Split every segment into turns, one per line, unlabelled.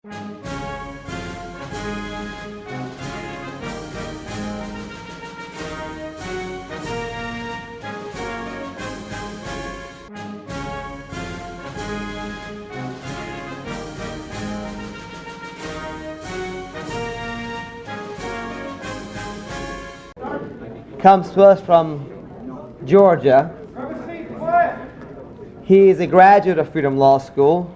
Comes to us from Georgia. He is a graduate of Freedom Law School,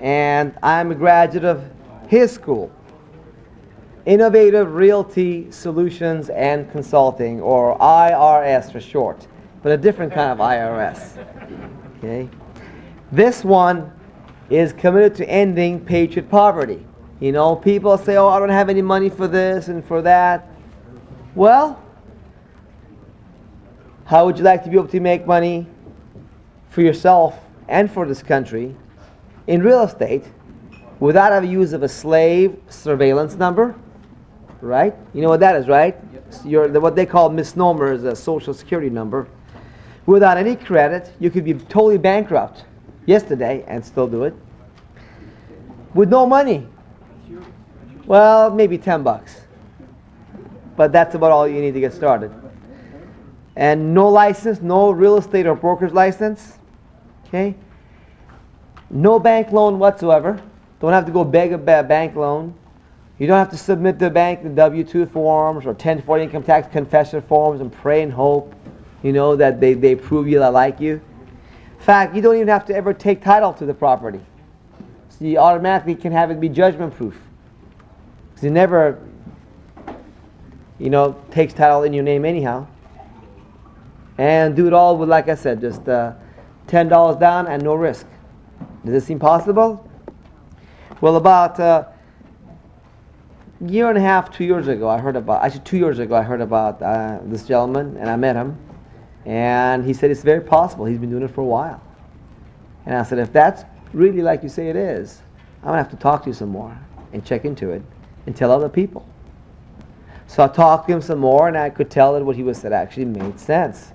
and I'm a graduate of his school, Innovative Realty Solutions and Consulting, or IRS for short, but a different kind of IRS. Okay, this one is committed to ending patriot poverty. You know, people say, "Oh, I don't have any money for this and for that." Well, how would you like to be able to make money for yourself and for this country in real estate without having use of a slave surveillance number? Right? You know what that is, right? Yep. What they call misnomer is a social security number. Without any credit, you could be totally bankrupt yesterday and still do it. With no money, well, maybe $10. But that's about all you need to get started. And no license, no real estate or broker's license. Okay? No bank loan whatsoever. Don't have to go beg a bank loan. You don't have to submit to the bank the W-2 forms or 1040 income tax confession forms and pray and hope, you know, that they prove you, they like you. In fact, you don't even have to ever take title to the property. So you automatically can have it be judgment proof. Because you never, you know, takes title in your name anyhow. And do it all with, like I said, just $10 down and no risk. Does this seem possible? Well, about a year and a half, 2 years ago, I heard about, actually 2 years ago, I heard about this gentleman, and I met him. And he said it's very possible. He's been doing it for a while. And I said, if that's really like you say it is, I'm going to have to talk to you some more and check into it and tell other people. So I talked to him some more, and I could tell that what he was said actually made sense.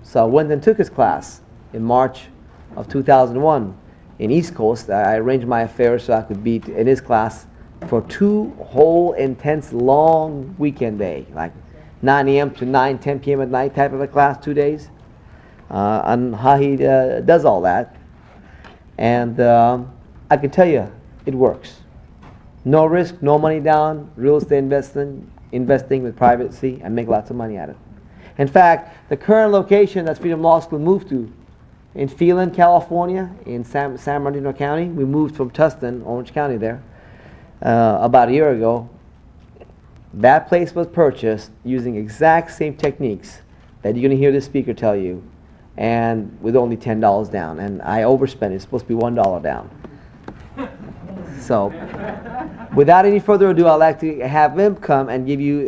So I went and took his class in March of 2001 in East Coast. I arranged my affairs so I could be in his class for 2 whole intense long weekend day, like 9 a.m. to 10 p.m. at night type of a class, 2 days, on how he does all that. And I can tell you, it works. No risk, no money down, real estate investing with privacy, and make lots of money at it. In fact, the current location that Freedom Law School moved to in Phelan, California, in San Bernardino County, we moved from Tustin, Orange County there, about a year ago. That place was purchased using exact same techniques that you're going to hear this speaker tell you, and with only $10 down. And I overspent it. It's supposed to be $1 down. So, without any further ado, I'd like to have him come and give you,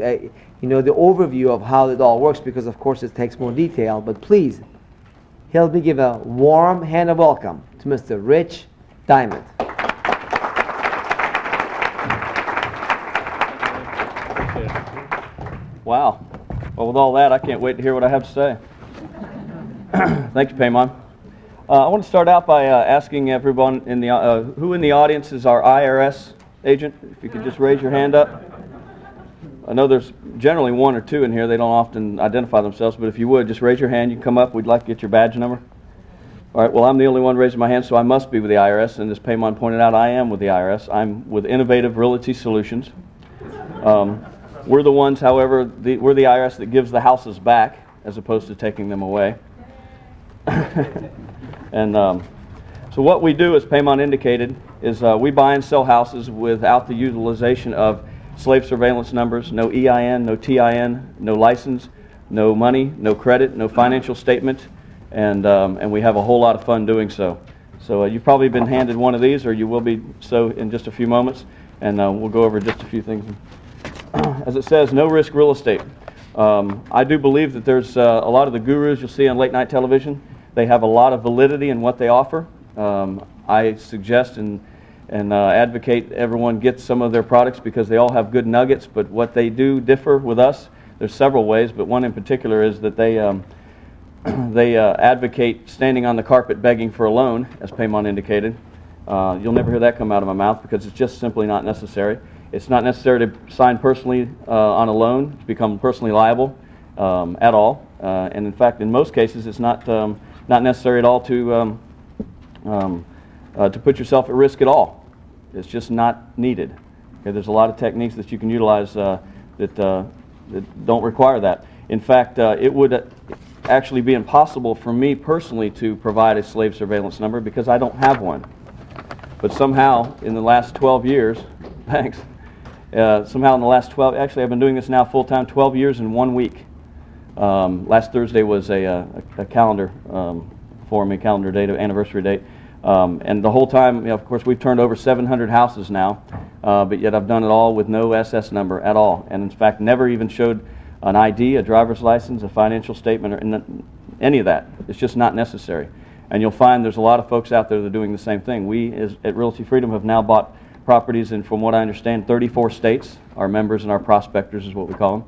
the overview of how it all works, because of course it takes more detail. But please, help me give a warm hand of welcome to Mr. Rich Diamond.
Wow. Well, with all that, I can't wait to hear what I have to say. Thank you, Paymon. I want to start out by asking everyone in the who in the audience is our IRS agent. If you could just raise your hand up. I know there's generally 1 or 2 in here. They don't often identify themselves, but if you would, just raise your hand. You can come up. We'd like to get your badge number. All right, well, I'm the only one raising my hand, so I must be with the IRS, and as Paymon pointed out, I am with the IRS. I'm with Innovative Realty Solutions. We're the ones, however, we're the IRS that gives the houses back as opposed to taking them away. And so what we do, as Paymon indicated, is we buy and sell houses without the utilization of slave surveillance numbers, no EIN, no TIN, no license, no money, no credit, no financial statement, and we have a whole lot of fun doing so. So you've probably been handed one of these, or you will be so in just a few moments, and we'll go over just a few things. As it says, no risk real estate. I do believe that there's a lot of the gurus you'll see on late night television. They have a lot of validity in what they offer. I suggest and advocate everyone get some of their products because they all have good nuggets, but what they do differ with us. There's several ways, but one in particular is that they advocate standing on the carpet begging for a loan, as Paymon indicated. You'll never hear that come out of my mouth because it's just simply not necessary. It's not necessary to sign personally on a loan to become personally liable at all. And in fact, in most cases, it's not necessary at all to put yourself at risk at all. It's just not needed. Okay, there's a lot of techniques that you can utilize that don't require that. In fact, it would actually be impossible for me personally to provide a slave surveillance number because I don't have one. But somehow, in the last 12 years, thanks, somehow in the last 12, actually I've been doing this now full-time 12 years in 1 week. Last Thursday was a calendar for me, calendar date, anniversary date. And the whole time, you know, of course, we've turned over 700 houses now, but yet I've done it all with no SS number at all. And in fact, never even showed an ID, a driver's license, a financial statement, or any of that. It's just not necessary. And you'll find there's a lot of folks out there that are doing the same thing. We, at Realty Freedom, have now bought properties in, from what I understand, 34 states. Our members and our prospectors is what we call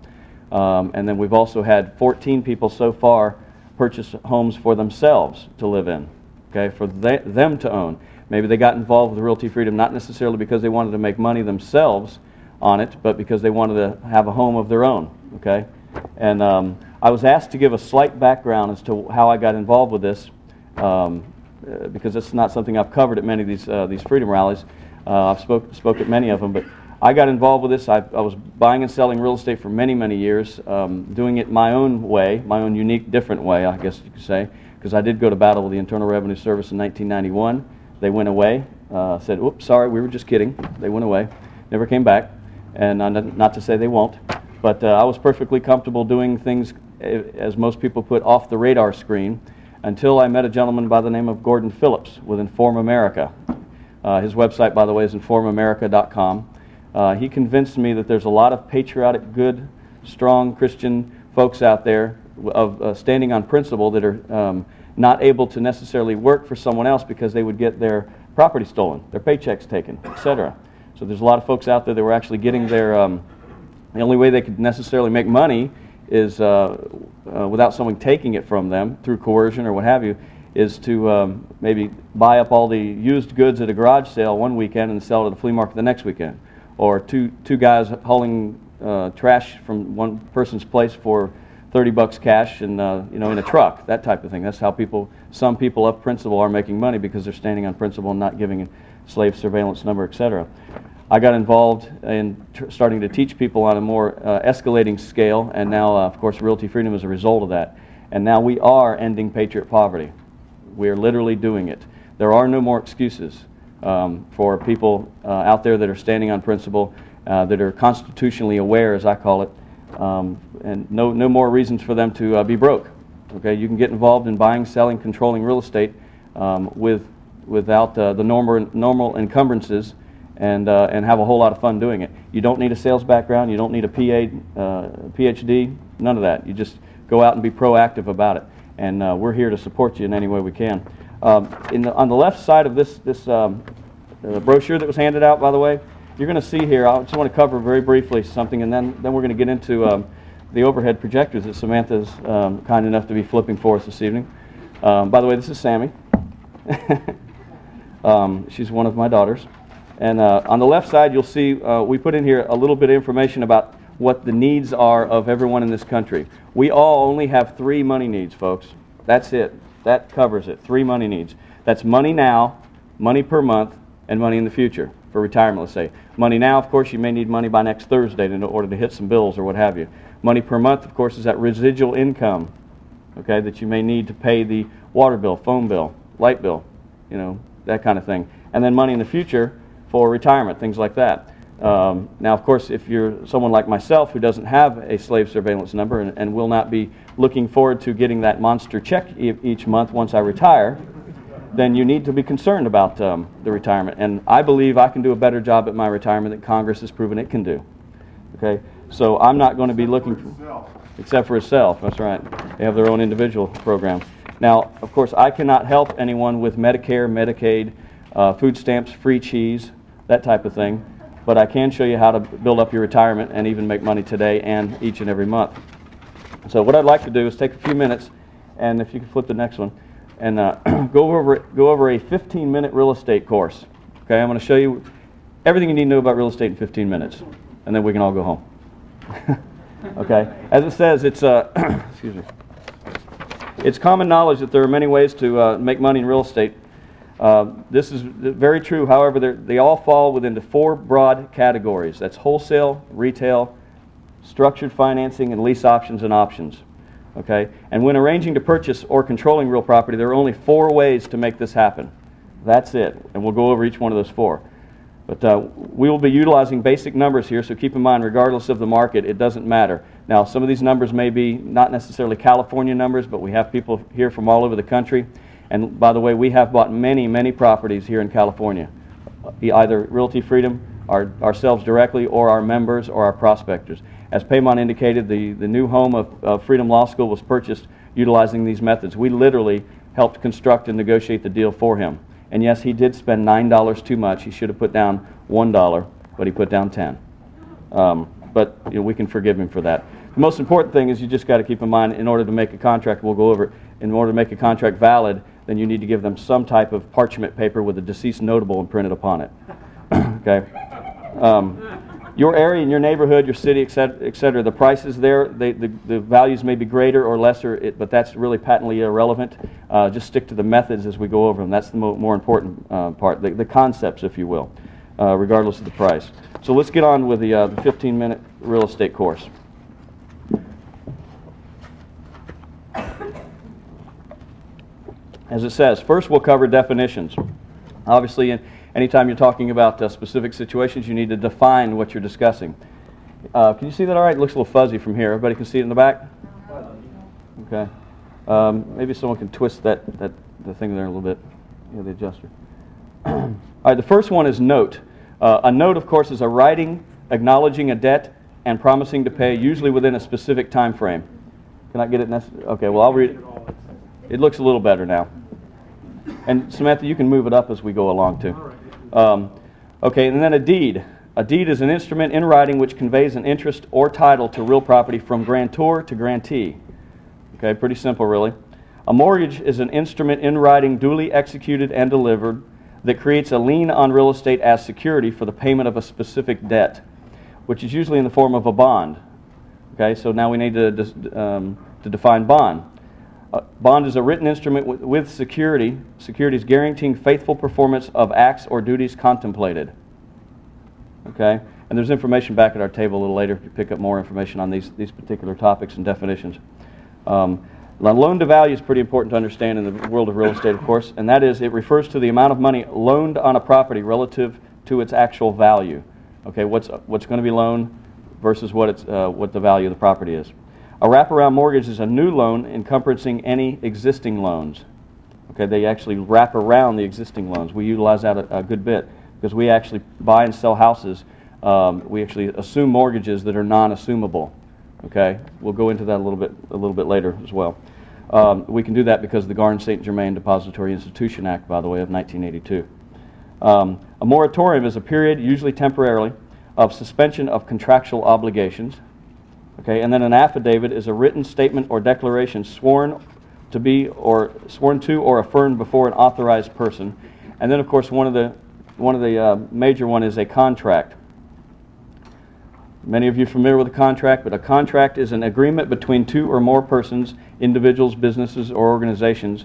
them. And then we've also had 14 people so far purchase homes for themselves to live in, okay, for them to own. Maybe they got involved with Realty Freedom not necessarily because they wanted to make money themselves on it, but because they wanted to have a home of their own, okay? And I was asked to give a slight background as to how I got involved with this, because it's not something I've covered at many of these freedom rallies. I've spoke at many of them, but I got involved with this. I was buying and selling real estate for many, many years, doing it my own way, my own unique, different way, I guess you could say, because I did go to battle with the Internal Revenue Service in 1991. They went away, said, oops, sorry, we were just kidding. They went away, never came back, and not to say they won't, but I was perfectly comfortable doing things, as most people put, off the radar screen, until I met a gentleman by the name of Gordon Phillips with Inform America. His website, by the way, is informamerica.com. He convinced me that there's a lot of patriotic, good, strong Christian folks out there of standing on principle that are not able to necessarily work for someone else because they would get their property stolen, their paychecks taken, etc. So there's a lot of folks out there that were actually getting their, the only way they could necessarily make money is, without someone taking it from them through coercion or what have you, is to maybe buy up all the used goods at a garage sale one weekend and sell it at a flea market the next weekend. Or two guys hauling trash from one person's place for 30 bucks cash and you know, in a truck, that type of thing. That's how some people of principle are making money, because they're standing on principle and not giving a slave surveillance number, etc. I got involved in starting to teach people on a more escalating scale, and now, of course, Realty Freedom is a result of that. And now we are ending patriot poverty. We are literally doing it. There are no more excuses for people out there that are standing on principle, that are constitutionally aware, as I call it, and no more reasons for them to be broke. Okay, you can get involved in buying, selling, controlling real estate without the normal encumbrances, and have a whole lot of fun doing it. You don't need a sales background. You don't need a PhD. None of that. You just go out and be proactive about it. And we're here to support you in any way we can. On the left side of this brochure that was handed out, by the way, you're going to see here, I just want to cover very briefly something, and then we're going to get into the overhead projectors that Samantha's kind enough to be flipping for us this evening. By the way, this is Sammy. She's one of my daughters. And on the left side, you'll see we put in here a little bit of information about what the needs are of everyone in this country. We all only have 3 money needs, folks. That's it. That covers it. 3 money needs. That's money now, money per month, and money in the future for retirement, let's say. Money now, of course, you may need money by next Thursday in order to hit some bills or what have you. Money per month, of course, is that residual income, okay, that you may need to pay the water bill, phone bill, light bill, you know, that kind of thing. And then money in the future for retirement, things like that. Now, of course, if you're someone like myself who doesn't have a slave surveillance number and will not be looking forward to getting that monster check each month once I retire, then you need to be concerned about the retirement. And I believe I can do a better job at my retirement than Congress has proven it can do. Okay, so I'm not going to be looking for, except for itself. That's right. They have their own individual program. Now, of course, I cannot help anyone with Medicare, Medicaid, food stamps, free cheese, that type of thing. But I can show you how to build up your retirement and even make money today and each and every month. So what I'd like to do is take a few minutes, and if you could flip the next one, and go over a 15-minute real estate course. Okay, I'm going to show you everything you need to know about real estate in 15 minutes, and then we can all go home. Okay, as it says, it's excuse me. It's common knowledge that there are many ways to make money in real estate. This is very true. However, they all fall within the 4 broad categories. That's wholesale, retail, structured financing, and lease options and options. Okay, and when arranging to purchase or controlling real property, there are only 4 ways to make this happen. That's it, and we'll go over each one of those 4. But we will be utilizing basic numbers here, so keep in mind, regardless of the market, it doesn't matter. Now, some of these numbers may be not necessarily California numbers, but we have people here from all over the country. And by the way, we have bought many, many properties here in California, either Realty Freedom, ourselves directly, or our members or our prospectors. As Paymon indicated, the new home of Freedom Law School was purchased utilizing these methods. We literally helped construct and negotiate the deal for him. And yes, he did spend $9 too much. He should have put down $1, but he put down 10. But you know, we can forgive him for that. The most important thing is you just got to keep in mind, in order to make a contract, we'll go over it, in order to make a contract valid, then you need to give them some type of parchment paper with a deceased notable imprinted upon it. Okay. Your area and your neighborhood, your city, et cetera, the prices there, the values may be greater or lesser, but that's really patently irrelevant. Just stick to the methods as we go over them. That's the more important part, the concepts, if you will, regardless of the price. So let's get on with the 15-minute real estate course. As it says, first we'll cover definitions. Obviously, anytime you're talking about specific situations, you need to define what you're discussing. Can you see that all right? It looks a little fuzzy from here. Everybody can see it in the back? Okay. Maybe someone can twist the thing there a little bit. Yeah, the adjuster. All right, the first one is note. A note, of course, is a writing acknowledging a debt and promising to pay, usually within a specific time frame. Can I get it? Okay, well, I'll read it. It looks a little better now. And Samantha, you can move it up as we go along too. Okay, and then a deed. A deed is an instrument in writing which conveys an interest or title to real property from grantor to grantee. Okay, pretty simple really. A mortgage is an instrument in writing duly executed and delivered that creates a lien on real estate as security for the payment of a specific debt, which is usually in the form of a bond. Okay, so now we need to define bond. Bond is a written instrument with securities guaranteeing faithful performance of acts or duties contemplated. Okay, and there's information back at our table a little later if you pick up more information on these particular topics and definitions. Loan to value is pretty important to understand in the world of real estate, of course, and that is it refers to the amount of money loaned on a property relative to its actual value. Okay, what's going to be loaned versus what the value of the property is. A wraparound mortgage is a new loan encompassing any existing loans. Okay, they actually wrap around the existing loans. We utilize that a good bit because we actually buy and sell houses. We actually assume mortgages that are non-assumable. Okay, we'll go into that a little bit later as well. We can do that because of the Garn-St. Germain Depository Institution Act, by the way, of 1982. A moratorium is a period, usually temporarily, of suspension of contractual obligations. Okay, and then an affidavit is a written statement or declaration sworn to or affirmed before an authorized person. And then, of course, one of the major one is a contract. Many of you are familiar with a contract, but a contract is an agreement between 2 or more persons, individuals, businesses, or organizations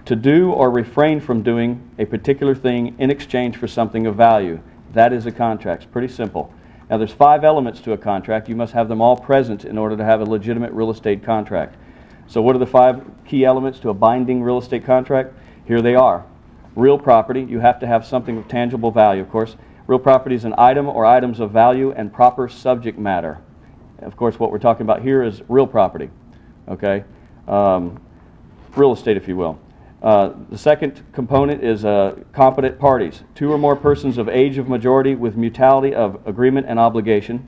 to do or refrain from doing a particular thing in exchange for something of value. That is a contract. It's pretty simple. Now, there's 5 elements to a contract. You must have them all present in order to have a legitimate real estate contract. So what are the 5 key elements to a binding real estate contract? Here they are. Real property. You have to have something of tangible value, of course. Real property is an item or items of value and proper subject matter. Of course, what we're talking about here is real property. Okay? Real estate, if you will. The second component is competent parties. 2 or more persons of age of majority with mutuality of agreement and obligation.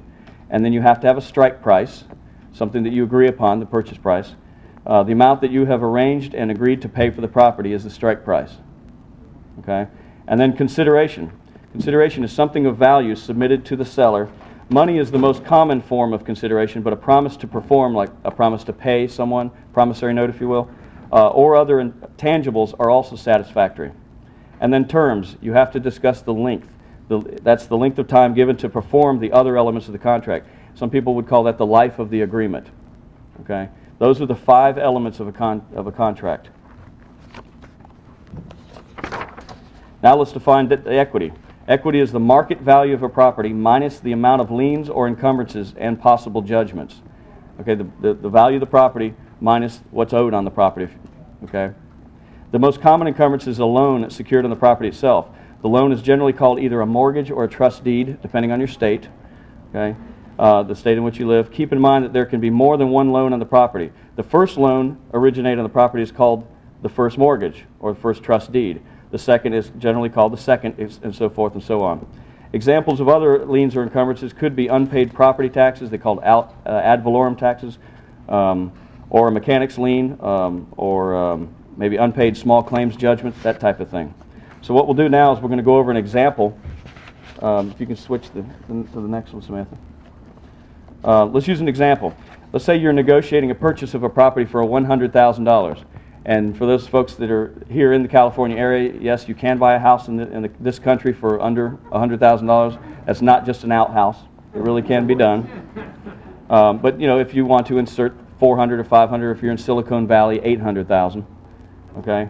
And then you have to have a strike price, something that you agree upon, the purchase price. The amount that you have arranged and agreed to pay for the property is the strike price. Okay? And then consideration. Consideration is something of value submitted to the seller. Money is the most common form of consideration, but a promise to perform, like a promise to pay someone, promissory note if you will, or other tangibles are also satisfactory. And then terms, you have to discuss the length. That's the length of time given to perform the other elements of the contract. Some people would call that the life of the agreement. Okay? Those are the 5 elements of a contract. Now let's define the equity. Equity is the market value of a property minus the amount of liens or encumbrances and possible judgments. Okay, the value of the property minus what's owed on the property. Okay? The most common encumbrance is a loan secured on the property itself. The loan is generally called either a mortgage or a trust deed, depending on your state. Okay? The state in which you live. Keep in mind that there can be more than one loan on the property. The first loan originated on the property is called the first mortgage or the first trust deed. The second is generally called the second, and so forth and so on. Examples of other liens or encumbrances could be unpaid property taxes, they called ad valorem taxes, or a mechanic's lien, or maybe unpaid small claims judgments, that type of thing. So what we'll do now is we're going to go over an example. If you can switch to the next one, Samantha. Let's use an example. Let's say you're negotiating a purchase of a property for $100,000. And for those folks that are here in the California area, yes, you can buy a house in this country for under $100,000. That's not just an outhouse. It really can be done. But you know, if you want to insert 400 or 500, if you're in Silicon Valley, 800,000. Okay.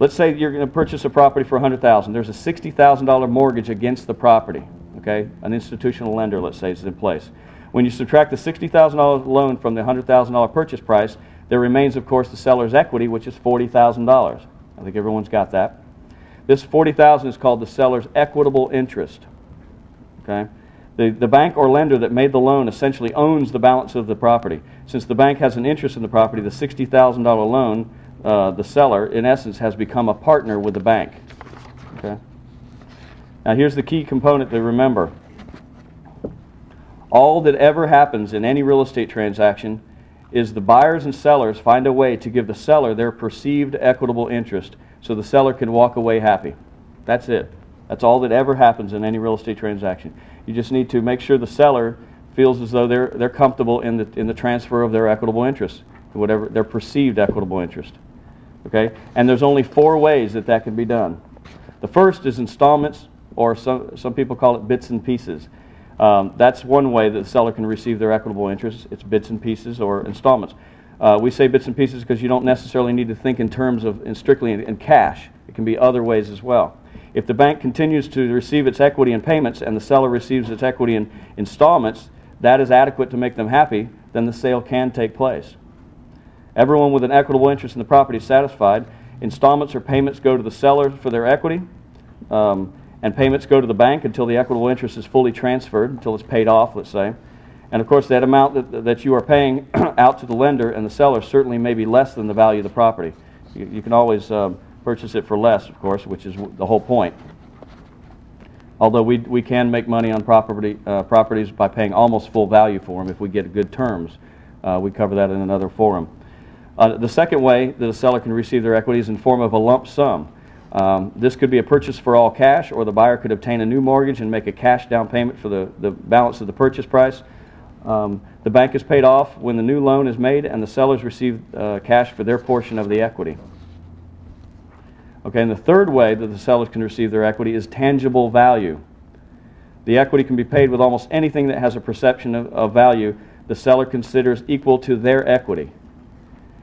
Let's say you're going to purchase a property for $100,000. There's a $60,000 mortgage against the property. Okay, an institutional lender, let's say, is in place. When you subtract the $60,000 loan from the $100,000 purchase price, there remains, of course, the seller's equity, which is $40,000. I think everyone's got that. This $40,000 is called the seller's equitable interest. Okay, the bank or lender that made the loan essentially owns the balance of the property. Since the bank has an interest in the property, the $60,000 loan, the seller, in essence, has become a partner with the bank. Okay. Now here's the key component to remember. All that ever happens in any real estate transaction is the buyers and sellers find a way to give the seller their perceived equitable interest so the seller can walk away happy. That's it. That's all that ever happens in any real estate transaction. You just need to make sure the seller feels as though they're comfortable in the transfer of their equitable interest, whatever their perceived equitable interest. Okay? And there's only 4 ways that can be done. The first is installments, or some people call it bits and pieces. That's one way that the seller can receive their equitable interest. It's bits and pieces or installments. We say bits and pieces because you don't necessarily need to think in terms of strictly in cash. It can be other ways as well. If the bank continues to receive its equity in payments and the seller receives its equity in installments, that is adequate to make them happy, then the sale can take place. Everyone with an equitable interest in the property is satisfied. Installments or payments go to the seller for their equity, and payments go to the bank until the equitable interest is fully transferred, until it's paid off, let's say. And of course, that amount that you are paying out to the lender and the seller certainly may be less than the value of the property. You can always purchase it for less, of course, which is the whole point. Although we can make money on properties by paying almost full value for them if we get good terms. We cover that in another forum. The second way that a seller can receive their equity is in form of a lump sum. This could be a purchase for all cash, or the buyer could obtain a new mortgage and make a cash down payment for the balance of the purchase price. The bank is paid off when the new loan is made, and the sellers receive cash for their portion of the equity. Okay, and the third way that the sellers can receive their equity is tangible value. The equity can be paid with almost anything that has a perception of value the seller considers equal to their equity.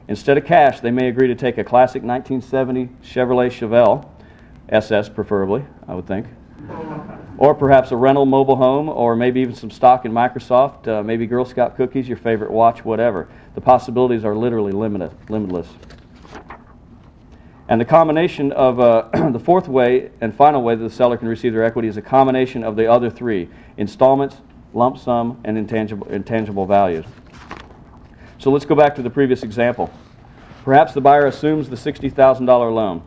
Instead of cash, they may agree to take a classic 1970 Chevrolet Chevelle, SS preferably, I would think, or perhaps a rental mobile home, or maybe even some stock in Microsoft, maybe Girl Scout cookies, your favorite watch, whatever. The possibilities are literally limitless. And the combination of the fourth way and final way that the seller can receive their equity is a combination of the other 3: installments, lump sum, and intangible values. So let's go back to the previous example. Perhaps the buyer assumes the $60,000 loan.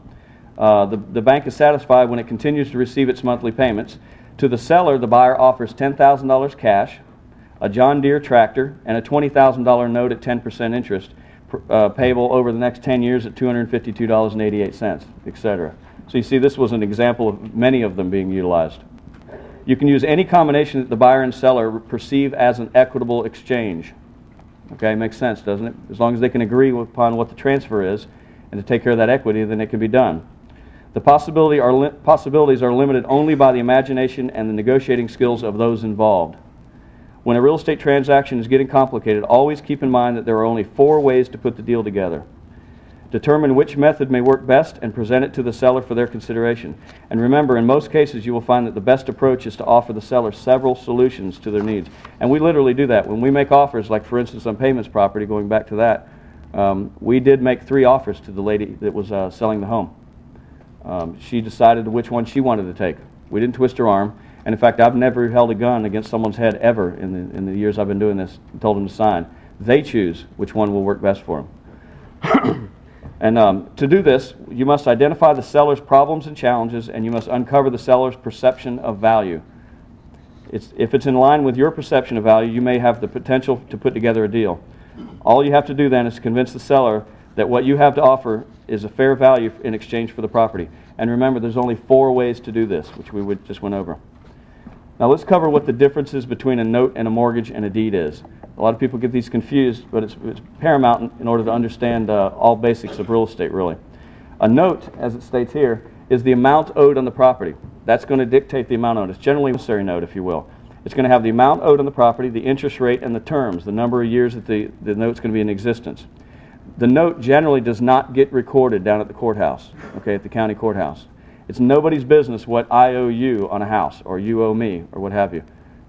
The bank is satisfied when it continues to receive its monthly payments. To the seller, the buyer offers $10,000 cash, a John Deere tractor, and a $20,000 note at 10% interest, payable over the next 10 years at $252.88, etc. So you see, this was an example of many of them being utilized. You can use any combination that the buyer and seller perceive as an equitable exchange. Okay, makes sense, doesn't it? As long as they can agree upon what the transfer is and to take care of that equity, then it can be done. The possibilities are limited only by the imagination and the negotiating skills of those involved. When a real estate transaction is getting complicated, always keep in mind that there are only 4 ways to put the deal together. Determine which method may work best and present it to the seller for their consideration. And remember, in most cases, you will find that the best approach is to offer the seller several solutions to their needs. And we literally do that. When we make offers, like for instance on Payments property, going back to that, we did make 3 offers to the lady that was selling the home. She decided which one she wanted to take. We didn't twist her arm. And in fact, I've never held a gun against someone's head ever in the years I've been doing this and told them to sign. They choose which one will work best for them. And to do this, you must identify the seller's problems and challenges, and you must uncover the seller's perception of value. If it's in line with your perception of value, you may have the potential to put together a deal. All you have to do then is convince the seller that what you have to offer is a fair value in exchange for the property. And remember, there's only 4 ways to do this, which we just went over. Now let's cover what the differences between a note and a mortgage and a deed is. A lot of people get these confused, but it's paramount in order to understand all basics of real estate, really. A note, as it states here, is the amount owed on the property. That's going to dictate the amount owed. It's generally a promissory note, if you will. It's going to have the amount owed on the property, the interest rate, and the terms, the number of years that the note's going to be in existence. The note generally does not get recorded down at the courthouse, okay, at the county courthouse. It's nobody's business what I owe you on a house, or you owe me, or what have you.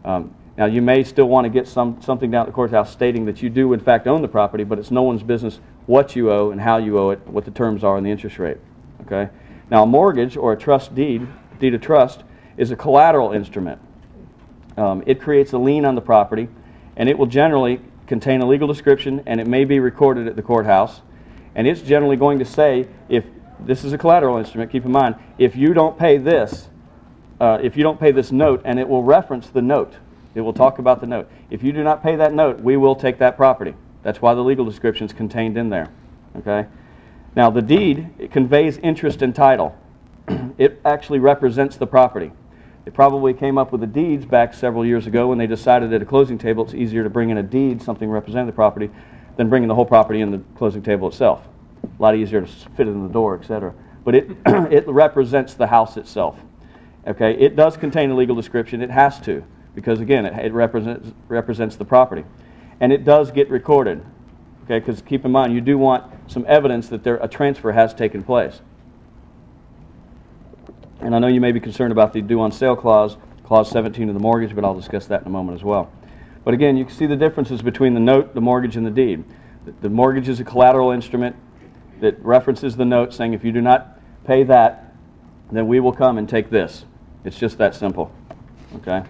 Now, you may still want to get something down at the courthouse stating that you do, in fact, own the property, but it's no one's business what you owe and how you owe it, what the terms are and the interest rate. Okay? Now, a mortgage or a trust deed of trust, is a collateral instrument. It creates a lien on the property, and it will generally contain a legal description, and it may be recorded at the courthouse. And it's generally going to say, if this is a collateral instrument, keep in mind, if you don't pay this note, and it will reference the note. It will talk about the note. If you do not pay that note, we will take that property. That's why the legal description is contained in there. Okay? Now, the deed, it conveys interest and title. It actually represents the property. They probably came up with the deeds back several years ago when they decided at a closing table it's easier to bring in a deed, something representing the property, than bringing the whole property in the closing table itself. A lot easier to fit it in the door, etc. But it represents the house itself. Okay? It does contain a legal description. It has to, because again, it represents the property. And it does get recorded. Okay? Because keep in mind, you do want some evidence that a transfer has taken place. And I know you may be concerned about the due on sale clause, clause 17 of the mortgage, but I'll discuss that in a moment as well. But again, you can see the differences between the note, the mortgage, and the deed. The mortgage is a collateral instrument that references the note saying if you do not pay that, then we will come and take this. It's just that simple. Okay?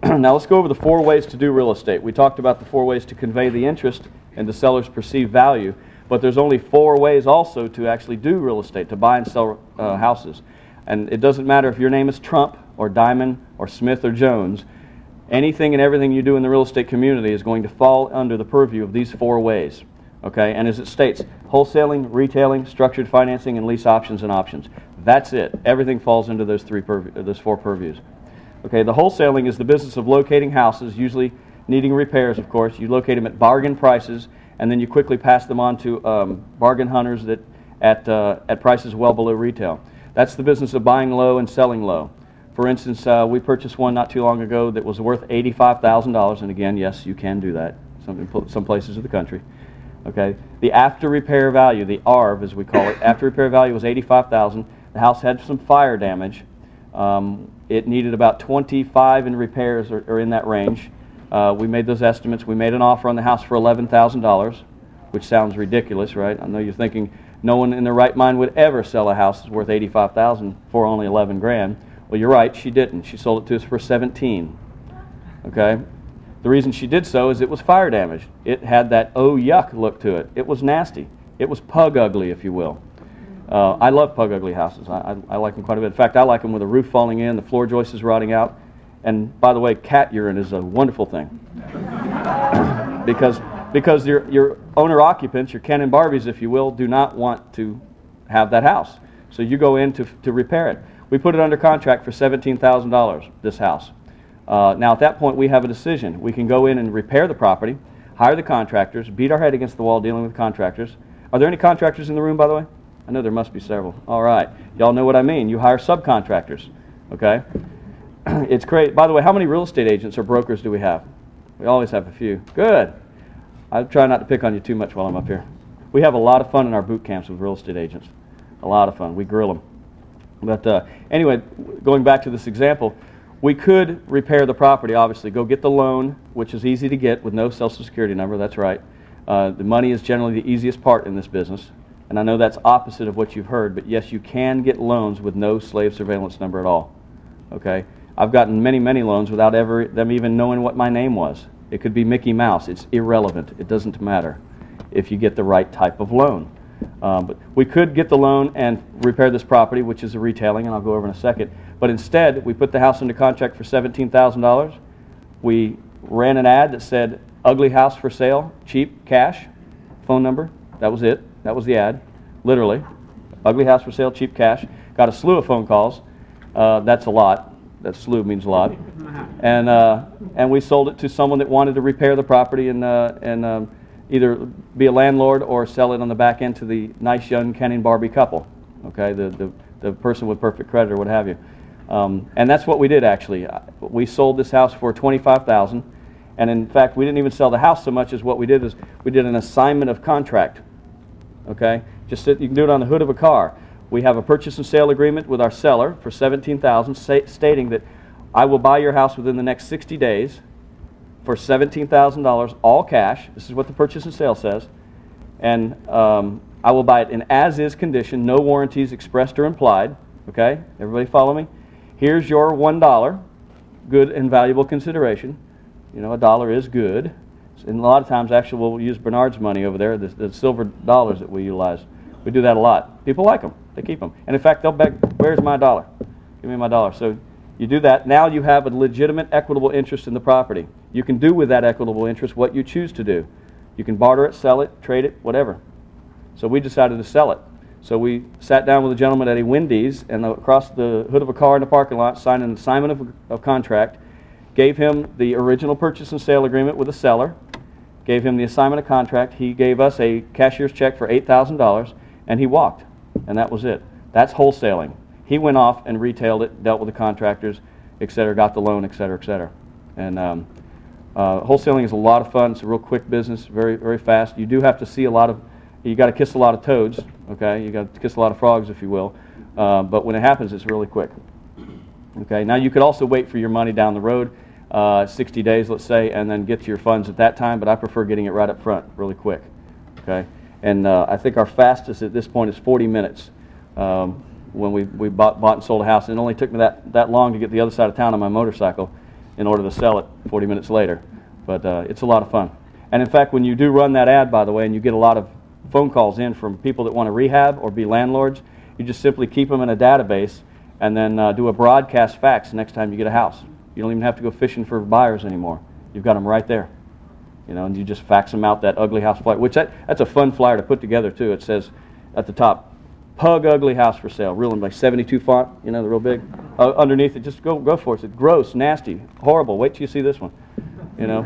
Now let's go over the 4 ways to do real estate. We talked about the 4 ways to convey the interest and the seller's perceived value, but there's only 4 ways also to actually do real estate, to buy and sell houses. And it doesn't matter if your name is Trump or Diamond or Smith or Jones. Anything and everything you do in the real estate community is going to fall under the purview of these 4 ways. Okay? And as it states, wholesaling, retailing, structured financing, and lease options and options. That's it. Everything falls into those 4 purviews. Okay, the wholesaling is the business of locating houses, usually needing repairs, of course. You locate them at bargain prices, and then you quickly pass them on to bargain hunters at prices well below retail. That's the business of buying low and selling low. For instance, we purchased one not too long ago that was worth $85,000, and again, yes, you can do that some places of the country. Okay, the after repair value, the ARV as we call it, after repair value was $85,000. The house had some fire damage. It needed about 25 in repairs or in that range. We made those estimates. We made an offer on the house for $11,000, which sounds ridiculous, right? I know you're thinking no one in their right mind would ever sell a house that's worth $85,000 for only 11 grand. Well, you're right, she didn't. She sold it to us for 17. Okay? The reason she did so is it was fire damage. It had that oh yuck look to it. It was nasty. It was pug ugly, if you will. I love pug ugly houses. I like them quite a bit. In fact, I like them with the roof falling in, the floor joist is rotting out. And by the way, cat urine is a wonderful thing. because your owner-occupants, your Ken and Barbies, if you will, do not want to have that house. So you go in to repair it. We put it under contract for $17,000, this house. Now at that point we have a decision. We can go in and repair the property, hire the contractors, beat our head against the wall dealing with contractors. Are there any contractors in the room, by the way? I know there must be several. All right. Y'all know what I mean. You hire subcontractors, okay? It's great. By the way, how many real estate agents or brokers do we have? We always have a few. Good. I try not to pick on you too much while I'm up here. We have a lot of fun in our boot camps with real estate agents. A lot of fun. We grill them. But anyway, going back to this example, we could repair the property, obviously. Go get the loan, which is easy to get with no Social Security number. That's right. The money is generally the easiest part in this business. And I know that's opposite of what you've heard, but yes, you can get loans with no slave surveillance number at all. Okay? I've gotten many, many loans without them even knowing what my name was. It could be Mickey Mouse. It's irrelevant. It doesn't matter if you get the right type of loan. But we could get the loan and repair this property, which is a retailing, and I'll go over in a second. But instead, we put the house under contract for $17,000. We ran an ad that said, ugly house for sale, cheap, cash, phone number. That was it. That was the ad, literally. Ugly house for sale, cheap, cash. Got a slew of phone calls. That's a lot. That slew means a lot. And we sold it to someone that wanted to repair the property and either be a landlord or sell it on the back end to the nice young Ken and Barbie couple, okay, the person with perfect credit or what have you. And that's what we did, actually. We sold this house for $25,000, and in fact, we didn't even sell the house so much as what we did is we did an assignment of contract, okay? You can do it on the hood of a car. We have a purchase and sale agreement with our seller for $17,000, stating that I will buy your house within the next 60 days for $17,000, all cash. This is what the purchase and sale says. And I will buy it in as-is condition, no warranties expressed or implied. Okay? Everybody follow me? Here's your $1, good and valuable consideration. You know, a dollar is good. And a lot of times, actually, we'll use Bernard's money over there, the silver dollars that we utilize. We do that a lot. People like them. They keep them. And in fact, they'll beg, where's my dollar? Give me my dollar. So you do that. Now you have a legitimate equitable interest in the property. You can do with that equitable interest what you choose to do. You can barter it, sell it, trade it, whatever. So we decided to sell it. So we sat down with a gentleman at a Wendy's and across the hood of a car in the parking lot, signed an assignment of contract, gave him the original purchase and sale agreement with the seller, gave him the assignment of contract. He gave us a cashier's check for $8,000, and he walked. And that was it. That's wholesaling. He went off and retailed it, dealt with the contractors, et cetera, got the loan, et cetera, et cetera. And wholesaling is a lot of fun. It's a real quick business, very, very fast. You do have to see you got to kiss a lot of toads, okay? You got to kiss a lot of frogs, if you will. But when it happens, it's really quick. Okay, now you could also wait for your money down the road, 60 days, let's say, and then get to your funds at that time, but I prefer getting it right up front, really quick. Okay, and I think our fastest at this point is 40 minutes. When we bought and sold a house, and it only took me that long to get the other side of town on my motorcycle in order to sell it 40 minutes later. But it's a lot of fun. And in fact, when you do run that ad, by the way, and you get a lot of phone calls in from people that want to rehab or be landlords, you just simply keep them in a database and then do a broadcast fax next time you get a house. You don't even have to go fishing for buyers anymore. You've got them right there. You know, and you just fax them out that ugly house flyer, which that's a fun flyer to put together too. It says at the top, "Pug ugly house for sale," real in like 72 font, you know, the real big. Underneath it, just go for it. It's gross, nasty, horrible. Wait till you see this one, you know.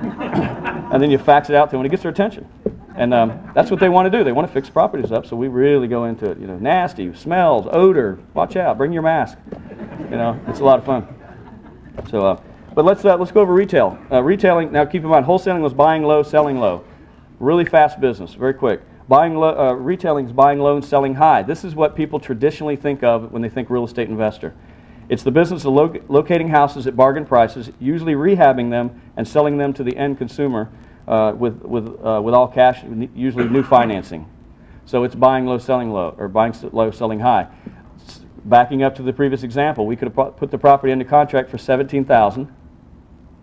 And then you fax it out to them, and it gets their attention. And that's what they want to do. They want to fix properties up, so we really go into it. You know, nasty, smells, odor. Watch out. Bring your mask. You know, it's a lot of fun. So, but let's go over retail. Retailing. Now, keep in mind, wholesaling was buying low, selling low. Really fast business, very quick. Retailing is buying low and selling high. This is what people traditionally think of when they think real estate investor. It's the business of locating houses at bargain prices, usually rehabbing them and selling them to the end consumer with all cash, usually new financing. So it's buying low, selling low, or buying low, selling high. Backing up to the previous example, we could have put the property into contract for $17,000,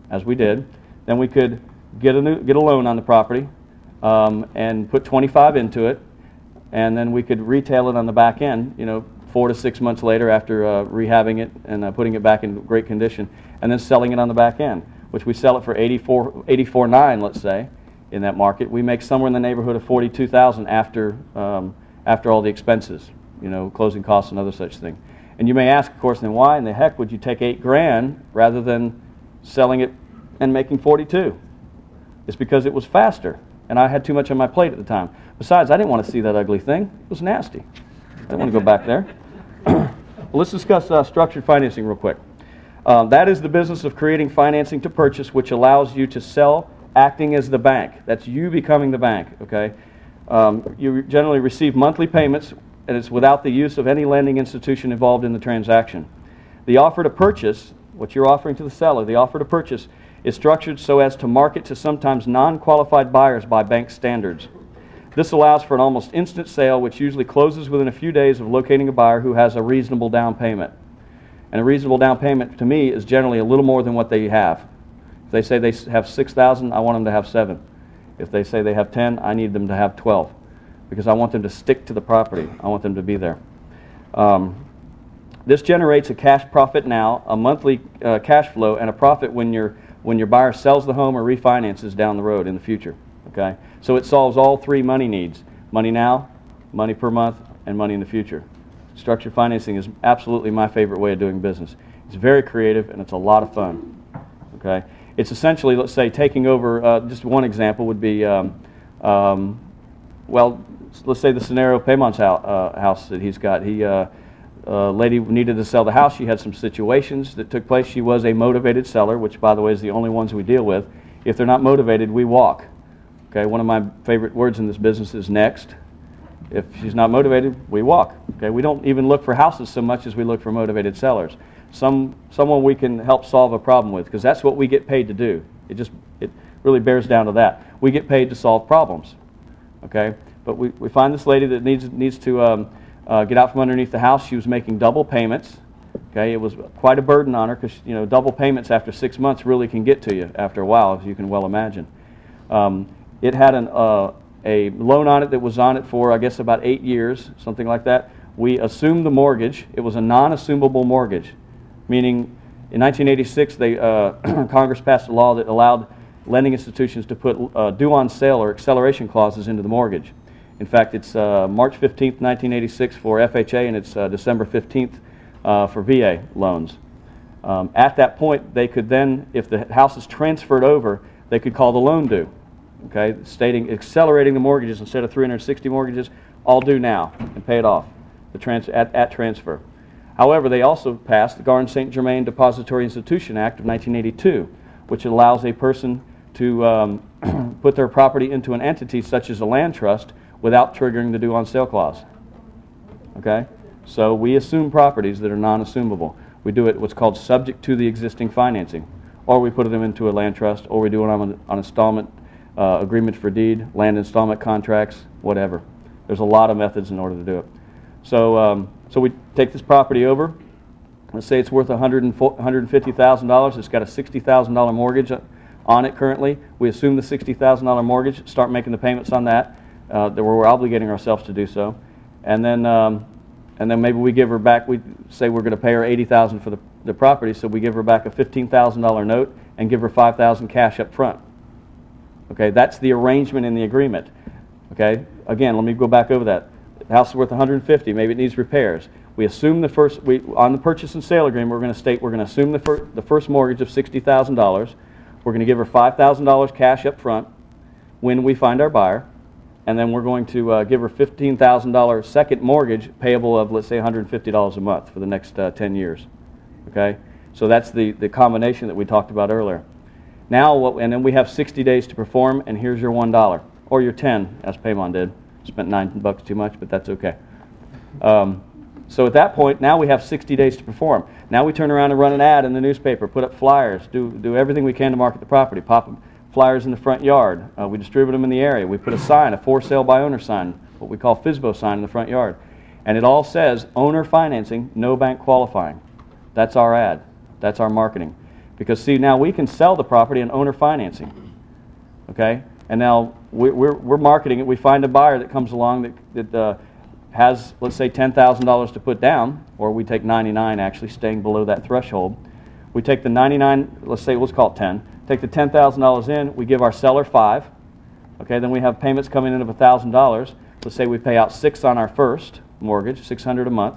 as we did. Then we could get a loan on the property and put $25,000 into it, and then we could retail it on the back end, you know, 4 to 6 months later after rehabbing it and putting it back in great condition, and then selling it on the back end, which we sell it for $84,900, let's say, in that market. We make somewhere in the neighborhood of $42,000 after all the expenses, you know, closing costs and other such thing. And you may ask, of course, then why in the heck would you take $8,000 rather than selling it and making $42,000? It's because it was faster, and I had too much on my plate at the time. Besides, I didn't want to see that ugly thing. It was nasty. I want to go back there. Well, let's discuss structured financing real quick. That is the business of creating financing to purchase, which allows you to sell acting as the bank. That's you becoming the bank, okay? You generally receive monthly payments, and it's without the use of any lending institution involved in the transaction. The offer to purchase, what you're offering to the seller, the offer to purchase is structured so as to market to sometimes non-qualified buyers by bank standards. This allows for an almost instant sale, which usually closes within a few days of locating a buyer who has a reasonable down payment. And a reasonable down payment, to me, is generally a little more than what they have. If they say they have $6,000, I want them to have $7,000. If they say they have $10,000, I need them to have $12,000, because I want them to stick to the property. I want them to be there. This generates a cash profit now, a monthly cash flow, and a profit when your buyer sells the home or refinances down the road in the future. Okay, so it solves all three money needs: money now, money per month, and money in the future. Structured financing is absolutely my favorite way of doing business. It's very creative and it's a lot of fun. Okay, it's essentially, let's say, taking over. Just one example would be, well, let's say the scenario of Paymon's house that he's got. Lady needed to sell the house. She had some situations that took place. She was a motivated seller, which, by the way, is the only ones we deal with. If they're not motivated, we walk. Okay, one of my favorite words in this business is next. If she's not motivated, we walk. Okay, we don't even look for houses so much as we look for motivated sellers. Someone we can help solve a problem with, because that's what we get paid to do. It really bears down to that. We get paid to solve problems. Okay, but we find this lady that needs to get out from underneath the house. She was making double payments. Okay, it was quite a burden on her, because double payments after 6 months really can get to you after a while, as you can well imagine. It had a loan on it that was on it for, I guess, about 8 years, something like that. We assumed the mortgage. It was a non-assumable mortgage, meaning in 1986, Congress passed a law that allowed lending institutions to put due on sale or acceleration clauses into the mortgage. In fact, it's March 15th, 1986 for FHA, and it's December 15th for VA loans. At that point, they could then, if the house is transferred over, they could call the loan due. Okay, stating accelerating the mortgages instead of 360 mortgages, all due now and pay it off at transfer. However, they also passed the Garn-St. Germain Depository Institution Act of 1982, which allows a person to put their property into an entity such as a land trust without triggering the due on sale clause. Okay, so we assume properties that are non-assumable. We do it what's called subject to the existing financing, or we put them into a land trust, or we do it on installment agreement for deed, land installment contracts, whatever. There's a lot of methods in order to do it. So, so we take this property over. Let's say it's worth $150,000. It's got a $60,000 mortgage on it currently. We assume the $60,000 mortgage, start making the payments on that. That we're obligating ourselves to do so, and then maybe we give her back. We say we're going to pay her $80,000 for the property, so we give her back a $15,000 note and give her $5,000 cash up front. Okay, that's the arrangement in the agreement. Okay, again, let me go back over that. The house is worth $150,000. Maybe it needs repairs. We assume the first. On the purchase and sale agreement, we're going to state we're going to assume the first mortgage of $60,000. We're going to give her $5,000 cash up front when we find our buyer. And then we're going to give her $15,000 second mortgage payable of, let's say, $150 a month for the next 10 years. Okay, so that's the combination that we talked about earlier. Now, and then we have 60 days to perform, and here's your $1 or your 10, as Paymon did. Spent $9 too much, but that's okay. So at that point, now we have 60 days to perform. Now we turn around and run an ad in the newspaper, put up flyers, do everything we can to market the property, pop them. Flyers in the front yard. We distribute them in the area. We put a sign, a for sale by owner sign, what we call FSBO sign, in the front yard. And it all says owner financing, no bank qualifying. That's our ad. That's our marketing. Because see, now we can sell the property in owner financing. Okay? And now we're marketing it. We find a buyer that comes along that has, let's say, $10,000 to put down, or we take 99 actually, staying below that threshold. We take the 99, let's call it 10. Take the $10,000 in, we give our seller $5,000. Okay, then we have payments coming in of $1,000. Let's say we pay out $600 on our first mortgage, $600 a month.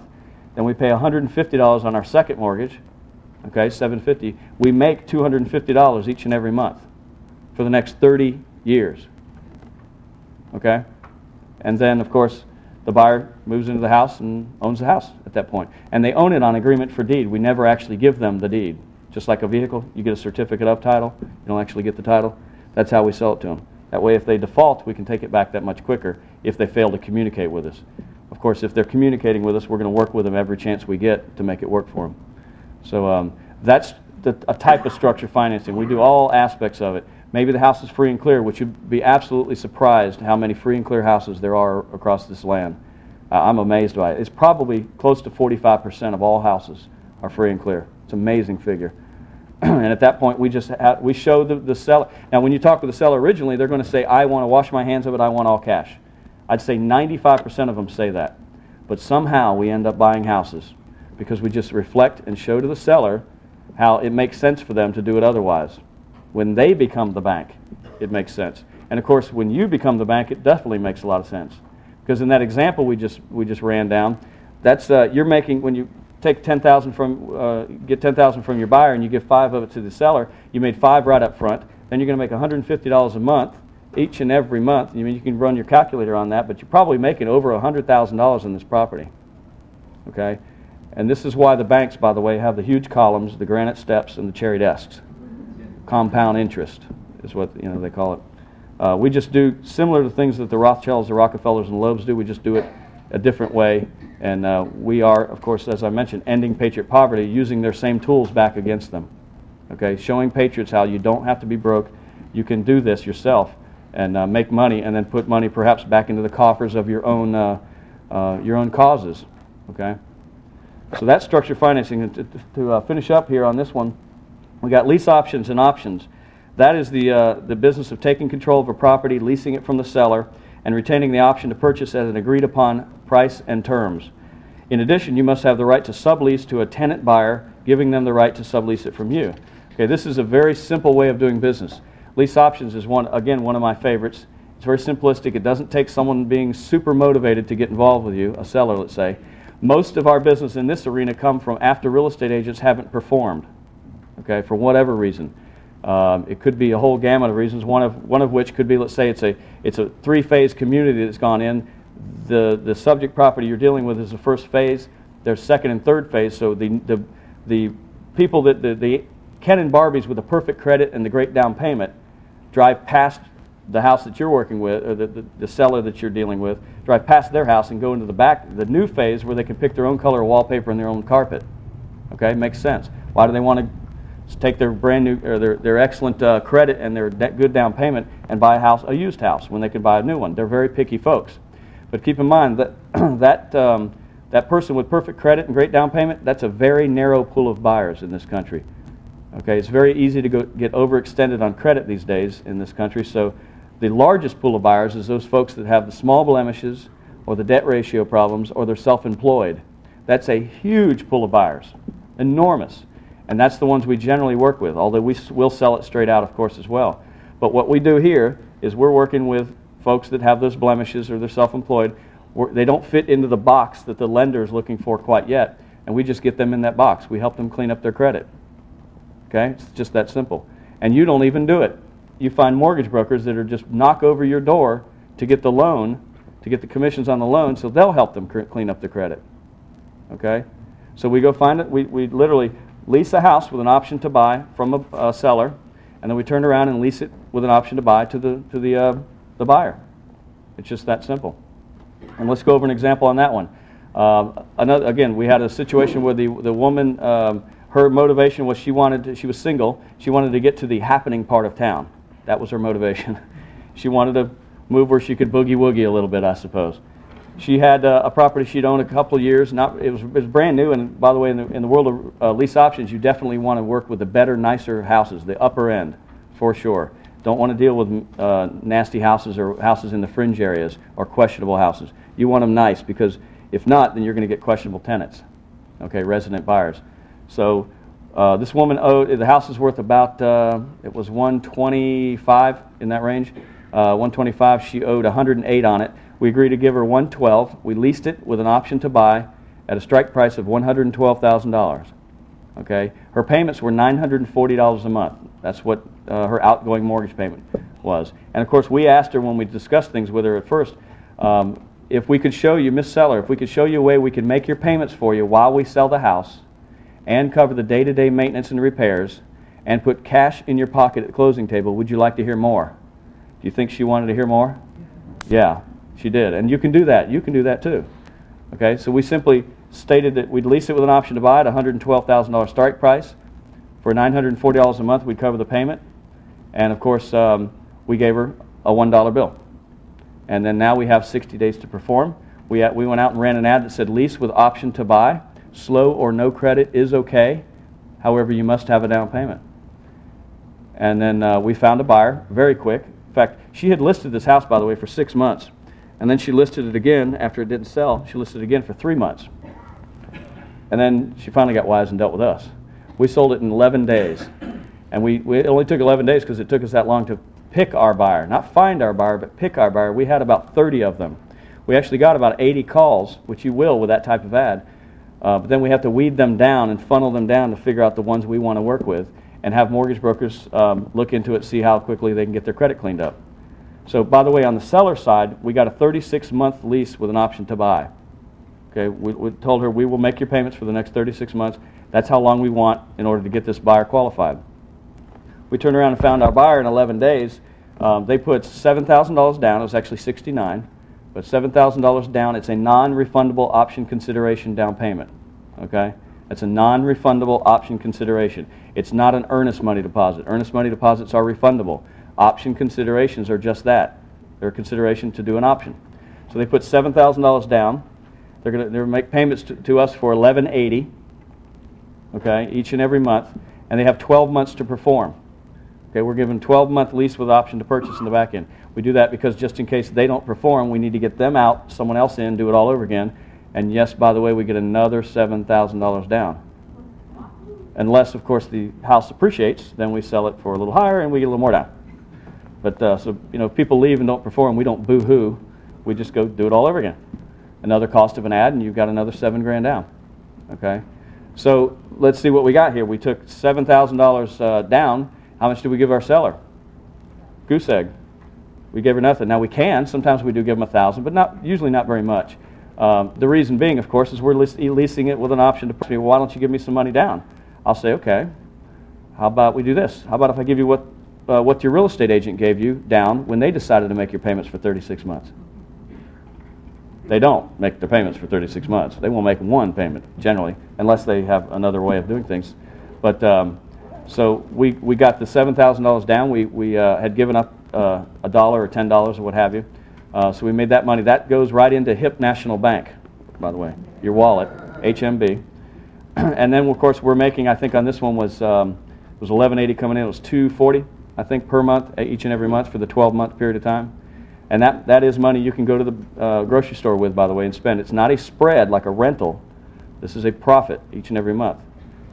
Then we pay $150 on our second mortgage. Okay, $750. We make $250 each and every month for the next 30 years. Okay, and then of course the buyer moves into the house and owns the house at that point. And they own it on agreement for deed. We never actually give them the deed. Just like a vehicle, you get a certificate of title, you don't actually get the title. That's how we sell it to them. That way, if they default, we can take it back that much quicker if they fail to communicate with us. Of course, if they're communicating with us, we're going to work with them every chance we get to make it work for them. So that's a type of structured financing. We do all aspects of it. Maybe the house is free and clear, which you'd be absolutely surprised how many free and clear houses there are across this land. I'm amazed by it. It's probably close to 45% of all houses are free and clear. It's an amazing figure. And at that point, we show the seller. Now, when you talk with the seller originally, they're going to say, I want to wash my hands of it, I want all cash. I'd say 95% of them say that. But somehow we end up buying houses because we just reflect and show to the seller how it makes sense for them to do it otherwise. When they become the bank, it makes sense. And of course, when you become the bank, it definitely makes a lot of sense. Because in that example we just ran down, that's you're making, when you take $10,000 from get $10,000 from your buyer and you give 5 of it to the seller, you made 5 right up front. Then you're going to make $150 a month each and every month. I mean, you can run your calculator on that, but you're probably making over $100,000 in this property. Okay, and this is why the banks, by the way, have the huge columns, the granite steps, and the cherry desks. Compound interest is what they call it. We just do similar to things that the Rothschilds, the Rockefellers, and the Loebs do. We just do it a different way, and we are, of course, as I mentioned, ending patriot poverty, using their same tools back against them. Okay, showing patriots how you don't have to be broke. You can do this yourself and make money, and then put money perhaps back into the coffers of your own causes. Okay, so that's structured financing. And to finish up here on this one, we got lease options and options. That is the business of taking control of a property, leasing it from the seller, and retaining the option to purchase at an agreed upon price and terms. In addition, you must have the right to sublease to a tenant buyer, giving them the right to sublease it from you. Okay, this is a very simple way of doing business. Lease options is one of my favorites. It's very simplistic. It doesn't take someone being super motivated to get involved with you, a seller, let's say. Most of our business in this arena come from after real estate agents haven't performed, okay, for whatever reason. It could be a whole gamut of reasons. One of which could be, let's say, it's a 3-phase community that's gone in. The subject property you're dealing with is the first phase. There's second and third phase. So the people that the Ken and Barbies with the perfect credit and the great down payment drive past the house that you're working with, or the seller that you're dealing with, drive past their house and go into the new phase where they can pick their own color of wallpaper and their own carpet. Okay, makes sense. Why do they want to take their brand new or their excellent credit and their good down payment and buy a used house when they could buy a new one? They're very picky folks. But keep in mind that that person with perfect credit and great down payment, that's a very narrow pool of buyers in this country. Okay, it's very easy to get overextended on credit these days in this country. So the largest pool of buyers is those folks that have the small blemishes or the debt ratio problems or they're self-employed. That's a huge pool of buyers, enormous. And that's the ones we generally work with, although we will sell it straight out, of course, as well. But what we do here is we're working with folks that have those blemishes or they're self-employed. They don't fit into the box that the lender is looking for quite yet, and we just get them in that box. We help them clean up their credit. Okay? It's just that simple. And you don't even do it. You find mortgage brokers that are just knock over your door to get the loan, to get the commissions on the loan, so they'll help them clean up the credit. Okay? So we go find it. We literally lease a house with an option to buy from a seller, and then we turn around and lease it with an option to buy to the buyer. It's just that simple. And let's go over an example on that one. Again, we had a situation where the woman, her motivation was she was single. She wanted to get to the happening part of town. That was her motivation. She wanted to move where she could boogie-woogie a little bit, I suppose. She had a property she'd owned a couple of years. It was brand new, and by the way, in the world of lease options, you definitely want to work with the better, nicer houses, the upper end, for sure. Don't want to deal with nasty houses or houses in the fringe areas or questionable houses. You want them nice, because if not, then you're going to get questionable tenants, okay, resident buyers. So this woman owed, the house is worth about, it was $125 in that range, $125. She owed $108 on it. We agreed to give her $112. We leased it with an option to buy at a strike price of $112,000. Okay, her payments were $940 a month. That's what her outgoing mortgage payment was. And of course, we asked her when we discussed things with her at first, if we could show you, Miss Seller, if we could show you a way we could make your payments for you while we sell the house and cover the day-to-day maintenance and repairs and put cash in your pocket at the closing table, would you like to hear more? Do you think she wanted to hear more? Yeah, she did. And you can do that. You can do that too. Okay, so we simply stated that we'd lease it with an option to buy at $112,000 strike price. For $940 a month, we'd cover the payment. And of course, we gave her a $1 bill. And then now we have 60 days to perform. We went out and ran an ad that said lease with option to buy. Slow or no credit is okay. However, you must have a down payment. And then we found a buyer very quick. In fact, she had listed this house, by the way, for 6 months. And then she listed it again after it didn't sell. She listed it again for 3 months. And then she finally got wise and dealt with us. We sold it in 11 days. And it only took 11 days because it took us that long to pick our buyer. Not find our buyer, but pick our buyer. We had about 30 of them. We actually got about 80 calls, which you will with that type of ad. But then we have to weed them down and funnel them down to figure out the ones we want to work with and have mortgage brokers look into it, see how quickly they can get their credit cleaned up. So, by the way, on the seller side, we got a 36-month lease with an option to buy. Okay, we told her we will make your payments for the next 36 months. That's how long we want in order to get this buyer qualified. We turned around and found our buyer in 11 days. They put $7,000 down. It was actually $69,000, but $7,000 down. It's a non-refundable option consideration down payment. Okay, that's a non-refundable option consideration. It's not an earnest money deposit. Earnest money deposits are refundable. Option considerations are just that. They're a consideration to do an option. So they put $7,000 down. They're going to make payments to us for $1,180, okay, each and every month, and they have 12 months to perform. Okay, we're given 12-month lease with option to purchase in the back end. We do that because just in case they don't perform, we need to get them out, someone else in, do it all over again. And yes, by the way, we get another $7,000 down. Unless, of course, the house appreciates, then we sell it for a little higher and we get a little more down. But so, you know, if people leave and don't perform, we don't boo-hoo. We just go do it all over again. Another cost of an ad, and you've got another $7 grand down. Okay, so let's see what we got here. We took $7,000 down. How much did we give our seller? Goose egg. We gave her nothing. Now we can. Sometimes we do give them $1,000, but usually not very much. The reason being, of course, is we're leasing it with an option to purchase. Well, why don't you give me some money down? I'll say, okay. How about we do this? How about if I give you what your real estate agent gave you down when they decided to make your payments for 36 months? They don't make their payments for 36 months. They won't make one payment, generally, unless they have another way of doing things. But so we got the $7,000 down. We had given up $1 or $10 or what have you. So we made that money. That goes right into HIP National Bank, by the way, your wallet, HMB. And then, of course, we're making, I think on this one was $1,180 coming in. It was $240, I think, per month, each and every month for the 12-month period of time. And that is money you can go to the grocery store with, by the way, and spend. It's not a spread like a rental. This is a profit each and every month.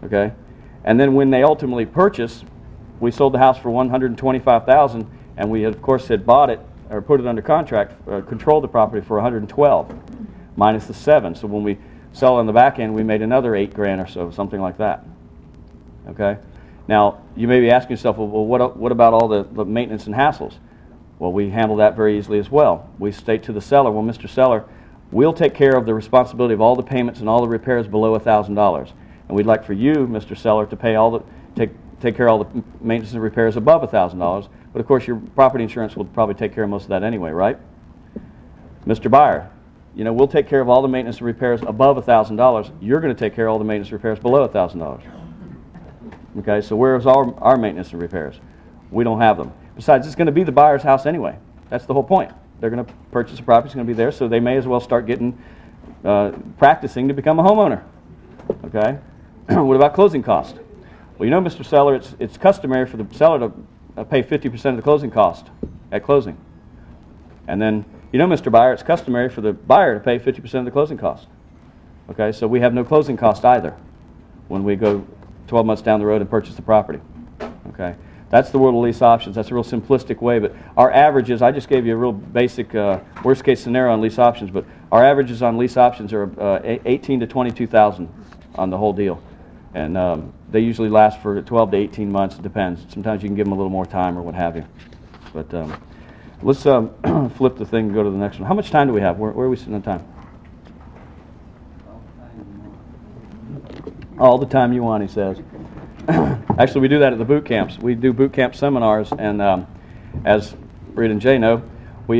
Okay? And then when they ultimately purchase, we sold the house for $125,000, and we, of course, had bought it or put it under contract, controlled the property for $112,000 minus the $7,000. So when we sell on the back end, we made another $8 grand or so, something like that. Okay? Now, you may be asking yourself, well, what about all the maintenance and hassles? Well, we handle that very easily as well. We state to the seller, well, Mr. Seller, we'll take care of the responsibility of all the payments and all the repairs below $1,000. And we'd like for you, Mr. Seller, to pay take care of all the maintenance and repairs above $1,000. But of course, your property insurance will probably take care of most of that anyway, right? Mr. Buyer, you know, we'll take care of all the maintenance and repairs above $1,000. You're going to take care of all the maintenance and repairs below $1,000. Okay, so where's our maintenance and repairs? We don't have them. Besides, it's going to be the buyer's house anyway. That's the whole point. They're going to purchase a property. It's going to be there, so they may as well start getting practicing to become a homeowner. Okay? What about closing cost? Well, you know, Mr. Seller, it's customary for the seller to pay 50% of the closing cost at closing. And then, you know, Mr. Buyer, it's customary for the buyer to pay 50% of the closing cost. Okay? So we have no closing cost either when we go 12 months down the road and purchase the property. Okay? That's the world of lease options. That's a real simplistic way, but our averages, I just gave you a real basic worst case scenario on lease options, but our averages on lease options are 18 to 22,000 on the whole deal. And they usually last for 12 to 18 months. It depends. Sometimes you can give them a little more time or what have you. But Let's flip the thing and go to the next one. How much time do we have? Where are we sitting on time? All the time you want, he says. Actually, we do that at the boot camps. We do boot camp seminars, and as Reed and Jay know, we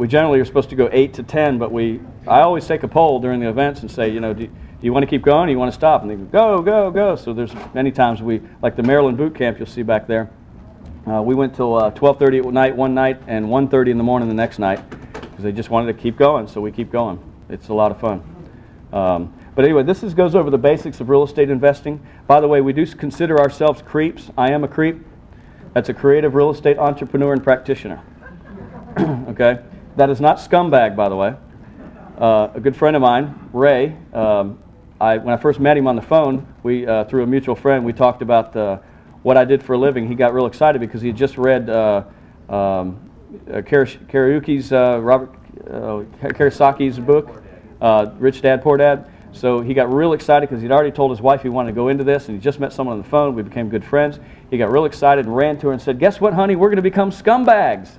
generally are supposed to go 8 to 10, but I always take a poll during the events and say, do you want to keep going or you want to stop? And they go, go, go. So there's many times like the Maryland boot camp you'll see back there, we went till 12:30 at night one night and 1:30 in the morning the next night because they just wanted to keep going, so we keep going. It's a lot of fun. But anyway, this goes over the basics of real estate investing. By the way, we do consider ourselves creeps. I am a creep. That's a creative real estate entrepreneur and practitioner. Okay? That is not scumbag, by the way. A good friend of mine, Ray, when I first met him on the phone, through a mutual friend, we talked about what I did for a living. He got real excited because he had just read Robert Kiyosaki's book, Rich Dad, Poor Dad. So he got real excited because he'd already told his wife he wanted to go into this, and he just met someone on the phone. We became good friends. He got real excited and ran to her and said, "Guess what, honey? We're going to become scumbags,"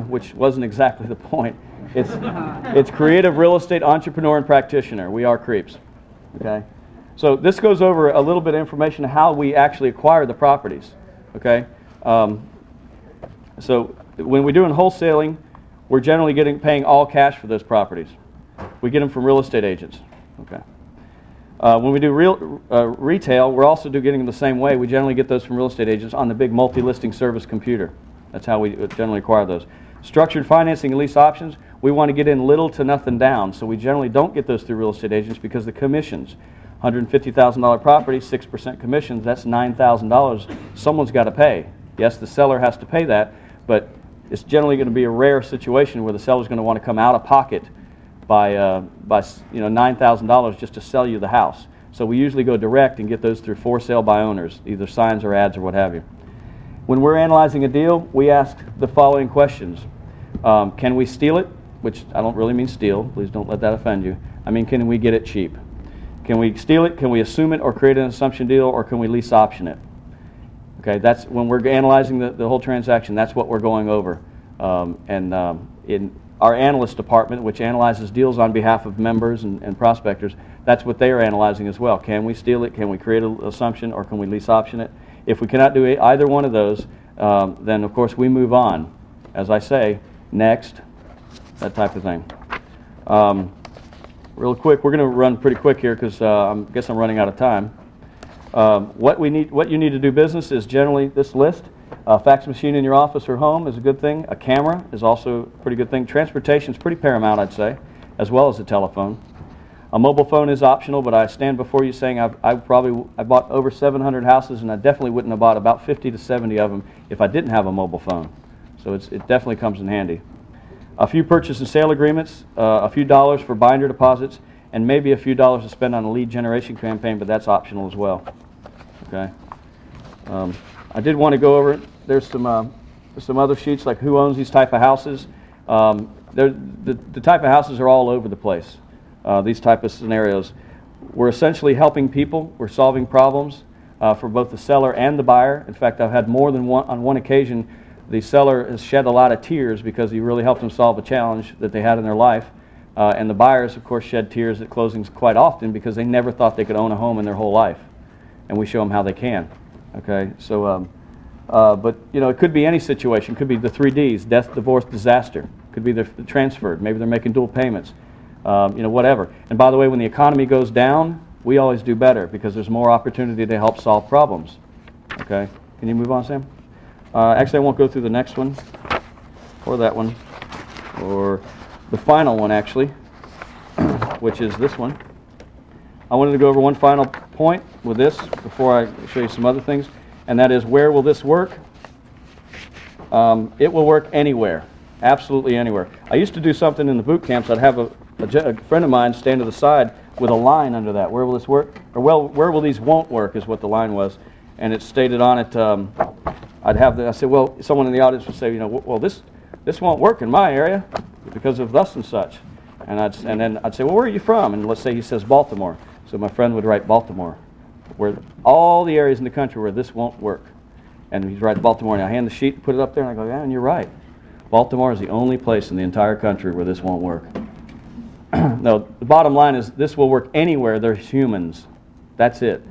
which wasn't exactly the point. It's creative real estate entrepreneur and practitioner. We are creeps. Okay. So this goes over a little bit of information on how we actually acquire the properties. Okay. So when we're doing wholesaling, we're generally paying all cash for those properties. We get them from real estate agents. Okay. When we do retail, we're also getting them the same way. We generally get those from real estate agents on the big multi-listing service computer. That's how we generally acquire those. Structured financing and lease options, we want to get in little to nothing down, so we generally don't get those through real estate agents because the commissions, $150,000 property, 6% commissions, that's $9,000 someone's got to pay. Yes, the seller has to pay that, but it's generally going to be a rare situation where the seller's going to want to come out of pocket by $9,000 just to sell you the house. So we usually go direct and get those through for sale by owners, either signs or ads or what have you. When we're analyzing a deal, we ask the following questions. Can we steal it? Which I don't really mean steal. Please don't let that offend you. I mean, can we get it cheap? Can we steal it? Can we assume it or create an assumption deal, or can we lease option it? Okay, that's when we're analyzing the whole transaction. That's what we're going over. In our analyst department, which analyzes deals on behalf of members and prospectors, that's what they are analyzing as well. Can we steal it? Can we create an assumption, or can we lease option it? If we cannot do either one of those, then of course we move on. As I say, next, that type of thing. Real quick, we're going to run pretty quick here because I guess I'm running out of time. What you need to do business is generally this list. A fax machine in your office or home is a good thing. A camera is also a pretty good thing. Transportation is pretty paramount, I'd say, as well as a telephone. A mobile phone is optional, but I stand before you saying I bought over 700 houses, and I definitely wouldn't have bought about 50 to 70 of them if I didn't have a mobile phone. So it definitely comes in handy. A few purchase and sale agreements, a few dollars for binder deposits, and maybe a few dollars to spend on a lead generation campaign, but that's optional as well. Okay. I did want to go over it. There's some other sheets like who owns these type of houses. The type of houses are all over the place. These type of scenarios. We're essentially helping people. We're solving problems for both the seller and the buyer. In fact, I've had more than on one occasion the seller has shed a lot of tears because he really helped them solve a challenge that they had in their life. And the buyers, of course, shed tears at closings quite often because they never thought they could own a home in their whole life. And we show them how they can. Okay, so, but it could be any situation. It could be the 3 Ds: death, divorce, disaster. It could be they're transferred. Maybe they're making dual payments. Whatever. And by the way, when the economy goes down, we always do better because there's more opportunity to help solve problems. Okay, can you move on, Sam? Actually, I won't go through the next one, or that one, or the final one, actually, which is this one. I wanted to go over one final point with this before I show you some other things, and that is, where will this work? It will work anywhere, absolutely anywhere. I used to do something in the boot camps. I'd have a friend of mine stand to the side with a line under that. Where will this work? Or, well, where will these won't work is what the line was. And it stated on it, I said, well, someone in the audience would say, well, this won't work in my area because of thus and such. And then I'd say, well, where are you from? And let's say he says Baltimore. So my friend would write Baltimore, where all the areas in the country where this won't work. And he'd write Baltimore, and I hand the sheet, put it up there, and I go, yeah, and you're right. Baltimore is the only place in the entire country where this won't work. No, the bottom line is this will work anywhere there's humans. That's it.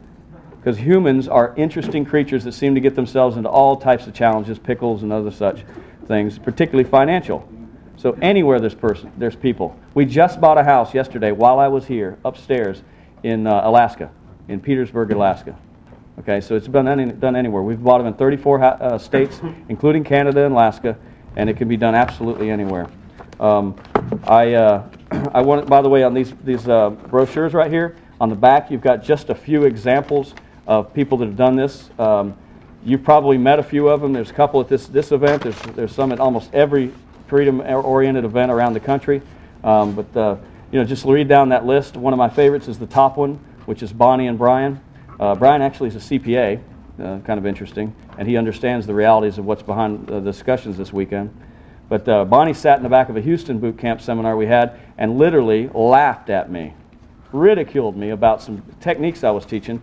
Because humans are interesting creatures that seem to get themselves into all types of challenges, pickles and other such things, particularly financial. So anywhere there's people. We just bought a house yesterday while I was here upstairs in Alaska, in Petersburg, Alaska. Okay, so it's done anywhere. We've bought them in 34 states, including Canada and Alaska, and it can be done absolutely anywhere. I want, by the way, on these brochures right here, on the back, you've got just a few examples of people that have done this. You've probably met a few of them. There's a couple at this event. There's some at almost every freedom-oriented event around the country. Just read down that list. One of my favorites is the top one, which is Bonnie and Brian. Brian actually is a CPA, kind of interesting, and he understands the realities of what's behind the discussions this weekend. But Bonnie sat in the back of a Houston boot camp seminar we had and literally laughed at me, ridiculed me about some techniques I was teaching,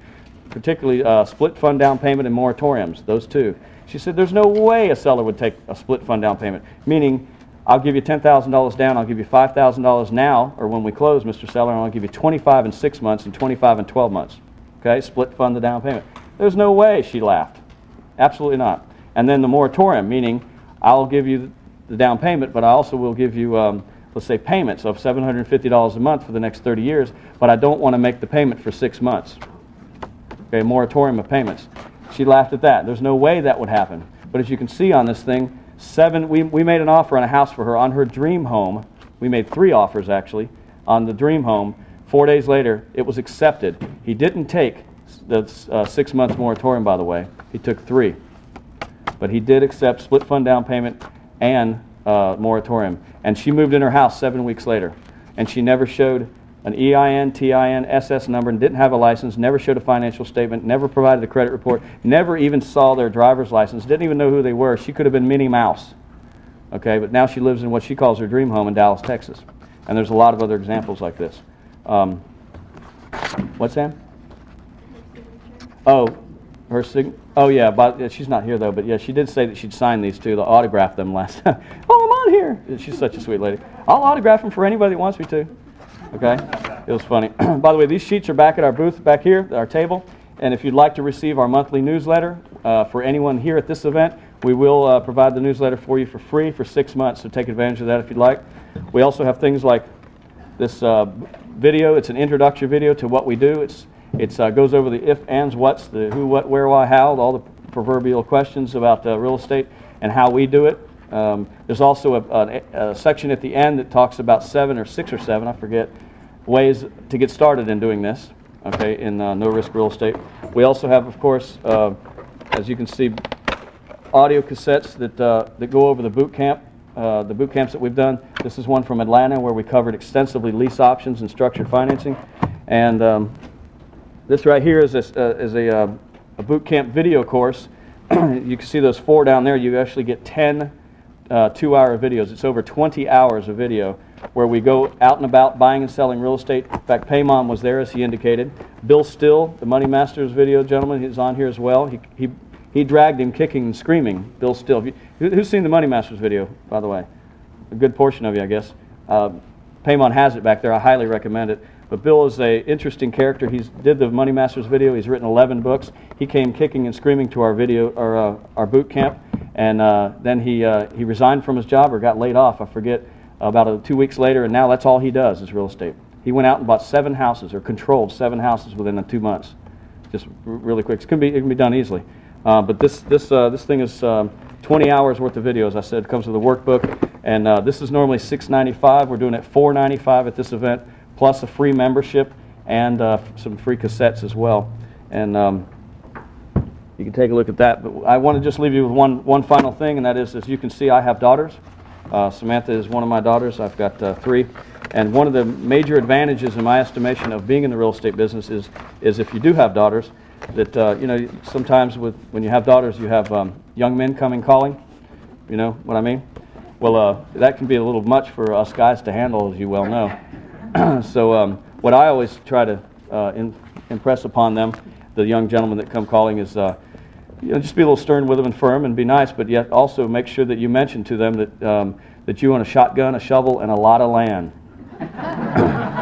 particularly split fund down payment and moratoriums, those two. She said, there's no way a seller would take a split fund down payment, meaning I'll give you $10,000 down, I'll give you $5,000 now, or when we close, Mr. Seller, and I'll give you 25 in 6 months and 25 in 12 months. Okay, split fund the down payment. There's no way, she laughed. Absolutely not. And then the moratorium, meaning I'll give you the down payment, but I also will give you, let's say, payments of $750 a month for the next 30 years, but I don't want to make the payment for 6 months. Okay, moratorium of payments. She laughed at that. There's no way that would happen. But as you can see on this thing, we made an offer on a house for her on her dream home. We made 3 offers, actually, on the dream home. 4 days later, it was accepted. He didn't take the 6 months moratorium, by the way. He took 3. But he did accept split fund down payment and moratorium. And she moved in her house 7 weeks later. And she never showed an EIN, TIN, SS number, and didn't have a license, never showed a financial statement, never provided a credit report, never even saw their driver's license, didn't even know who they were. She could have been Minnie Mouse. Okay, but now she lives in what she calls her dream home in Dallas, Texas. And there's a lot of other examples like this. What's that? Oh, her oh yeah, but she's not here though. But yeah, she did say that she'd sign these too. They'll autograph them last time. Oh, I'm on here. She's such a sweet lady. I'll autograph them for anybody that wants me to. Okay, it was funny. By the way, these sheets are back at our booth back here, at our table. And if you'd like to receive our monthly newsletter for anyone here at this event, we will provide the newsletter for you for free for 6 months. So take advantage of that if you'd like. We also have things like this video. It's an introductory video to what we do. It goes over the if, ands, whats, the who, what, where, why, how, all the proverbial questions about real estate and how we do it. There's also a section at the end that talks about 7 or 6 or 7, I forget, ways to get started in doing this, okay, in no-risk real estate. We also have, of course, as you can see, audio cassettes that go over the boot camp. The boot camps that we've done. This is one from Atlanta where we covered extensively lease options and structured financing. And this right here is a boot camp video course. You can see those 4 down there. You actually get 10 2-hour videos. It's over 20 hours of video where we go out and about buying and selling real estate. In fact, Paymon was there, as he indicated. Bill Still, the Money Masters video gentleman, is on here as well. He dragged him kicking and screaming, Bill Still. Who's seen the Money Masters video, by the way? A good portion of you, I guess. Paymon has it back there. I highly recommend it. But Bill is an interesting character. He did the Money Masters video. He's written 11 books. He came kicking and screaming to our video, our boot camp, and then he resigned from his job or got laid off. I forget. About 2 weeks later, and now that's all he does is real estate. He went out and bought 7 houses, or controlled 7 houses within 2 months, just really quick. It can be done easily. But this thing is 20 hours worth of video. As I said, it comes with a workbook, and this is normally $6.95. We're doing it $4.95 at this event, plus a free membership and some free cassettes as well. And you can take a look at that. But I want to just leave you with one final thing, and that is, as you can see, I have daughters. Samantha is one of my daughters. I've got 3. And one of the major advantages, in my estimation, of being in the real estate business is if you do have daughters, that you know, sometimes when you have daughters, you have young men coming calling. You know what I mean? Well, that can be a little much for us guys to handle, as you well know. So what I always try to impress upon them, the young gentlemen that come calling, is just be a little stern with them and firm and be nice, but yet also make sure that you mention to them that you own a shotgun, a shovel, and a lot of land.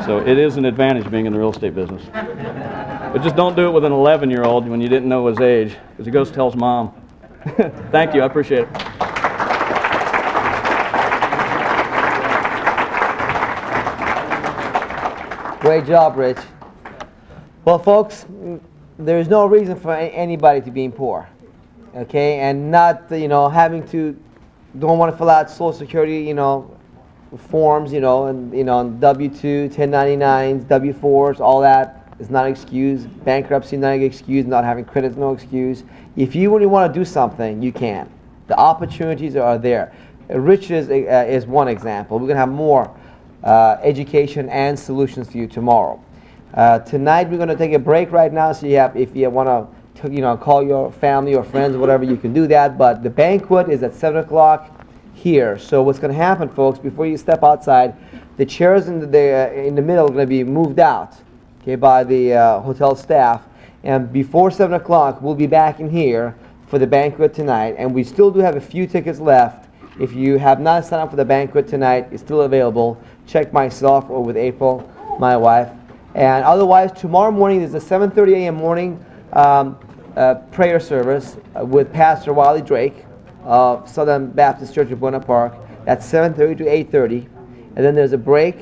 So it is an advantage being in the real estate business. But just don't do it with an 11-year-old when you didn't know his age, because he goes tells mom. Thank you, I appreciate it.
Great job, Rich. Well, folks, there's no reason for anybody to be poor, okay? And not, having to, don't want to fill out Social Security, forms, and, W-2, 1099s, W-4s, all that is not an excuse. Bankruptcy, not an excuse. Not having credit is no excuse. If you really want to do something, you can. The opportunities are there. Rich is one example. We're going to have more education and solutions for you tomorrow. Tonight we're going to take a break right now, so if you want to call your family or friends or whatever, you can do that. But the banquet is at 7 o'clock here. So what's going to happen, folks, before you step outside, the chairs in the middle are going to be moved out, okay, by the hotel staff. And before 7 o'clock, we'll be back in here for the banquet tonight. And we still do have a few tickets left. If you have not signed up for the banquet tonight, it's still available. Check myself or with April, my wife. And otherwise, tomorrow morning there's a 7:30 a.m. morning prayer service with Pastor Wiley Drake of Southern Baptist Church of Buena Park. That's 7:30 to 8:30. And then there's a break.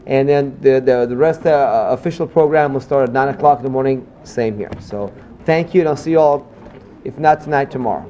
And then the rest of the official program will start at 9 o'clock in the morning, same here. So thank you, and I'll see you all, if not tonight, tomorrow.